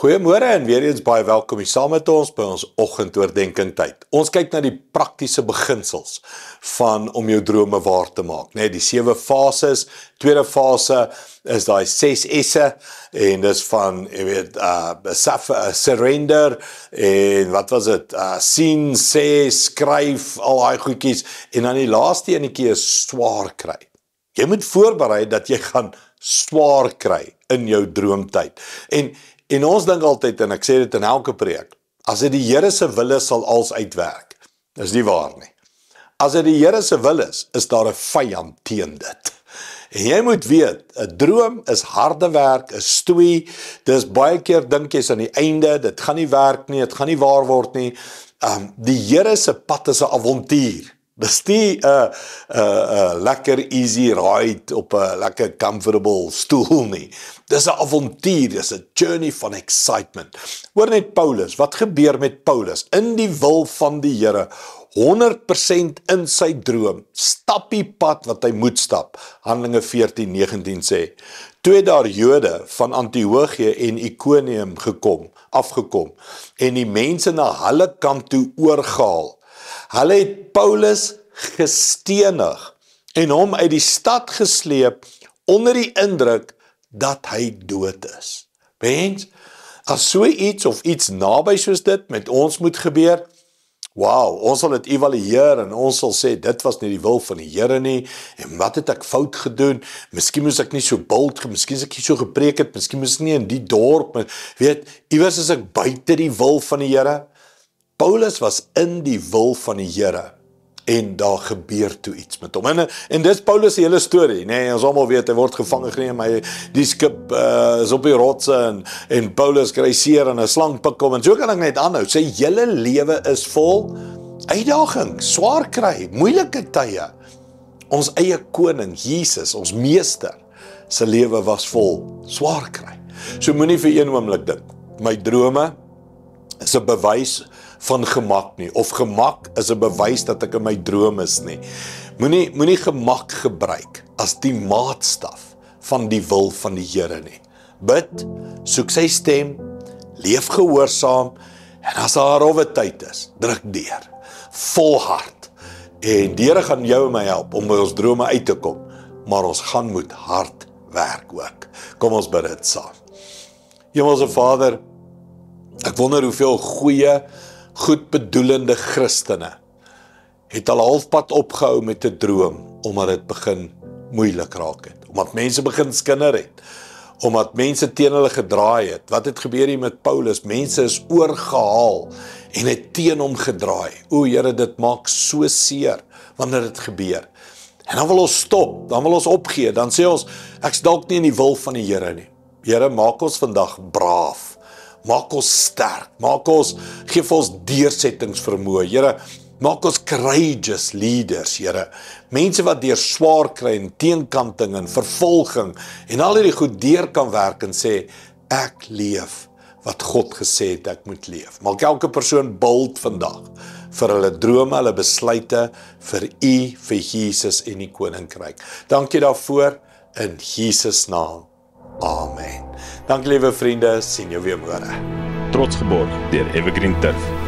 Goeiemôre en weer eens baie welkom hier saam met ons by ons oggendoordenkings tyd. Ons kyk na die praktiese beginsels van om jou drome waar te maak, né? Die 7 fases. Tweede fase is daai 6 S'e en dis van, jy weet, surrender en wat was dit? Sien, sê, skryf, al daai goedjies en dan die laaste enetjie is swaar kry. Jy moet voorberei dat jy gaan swaar kry in jou droomtyd. En ons dink altyd, en ek sê dit in elke preek, as dit die Here se wil is, sal alles uitwerk. Dis nie waar nie. As dit die Here se wil is daar 'n vyand teen dit. En jy moet weet, 'n droom is harde werk, 'n stoei, dis baie keer dink jy's aan die einde, dit gaan nie werk nie, dit gaan nie waar word nie. Die Here se pad is 'n avontuur. Dis nie 'n lekker easy ride op 'n lekker comfortable stoel nie. Dis 'n avontuur, dis 'n journey van excitement. Hoor net Paulus, wat gebeur met Paulus? In die wil van die Here, 100% in sy droom, stap die pad wat hy moet stap. Handelinge 14:19 sê, toe het daar Jode van Antiochië en Iconium afgekom, en die mense na hulle kant toe oorgehaal. Hulle het Paulus gestenig en hom uit die stad gesleep onder die indruk dat hy dood is. Mens, as so iets of iets naby soos dit met ons moet gebeur, wow, ons sal dit evalueer en ons sal sê, dit was nie die wil van die Here nie, en wat het ek fout gedoen, miskien moes ek nie so bold, miskien is ek nie so gepreek het, miskien moes ek nie in die dorp, weet, iewers is ek buite die wil van die Here. Paulus was in die wil van die Here en daar gebeur toe iets met hom. En dis Paulus se hele storie, nee, ons almal weet, hy word gevange geneem, die skip is op die rotse en Paulus kry seer en 'n slang pik hom, en so kan ek net aanhou. Sy hele lewe is vol uitdaging, swaar kry, moeilike tye. Ons eie koning, Jesus, ons meester, sy lewe was vol swaar kry. So moenie vir een oomblik dink, my drome is 'n bewys van gemak nie, of gemak is 'n bewys dat ek in my droom is nie. Moenie gemak gebruik as die maatstaf van die wil van die Here nie. Bid, soek sy stem, leef gehoorsaam, en as daar 'n rowwe tyd is, druk deur, volhard, en die Here gaan jou en my help om by ons drome uit te kom, maar ons gaan moet hard werk ook. Kom ons bid dit saam. Hemelse Vader, ek wonder hoeveel goeie, goedbedoelende Christene het al halfpad opgehou met 'n droom, omdat dit begin moeilik raak het, omdat mense begin skinder het, omdat mense teen hulle gedraai het. Wat het gebeur hier met Paulus? Mense is oorgehaal en het teen hom gedraai. O Here, dit maak so seer wanneer dit gebeur. En dan wil ons stop, dan wil ons opgee, dan sê ons, ek's dalk nie in die wil van die Here nie. Here, maak ons vandag braaf. Maak ons sterk, geef ons deursettingsvermoë, Here, maak ons courageous leaders, Here, mense wat deur swaar kry en teenkanting en vervolging en al hierdie goed deur kan werk en sê, ek leef wat God gesê het ek moet leef. Maak elke persoon bold vandag vir hulle drome, hulle besluite, vir U, vir Jesus en die koninkryk. Dankie daarvoor in Jesus naam. Amen. Dankie liewe vriende, sien jou weer môre. Trots geborg deur Evergreen Turf.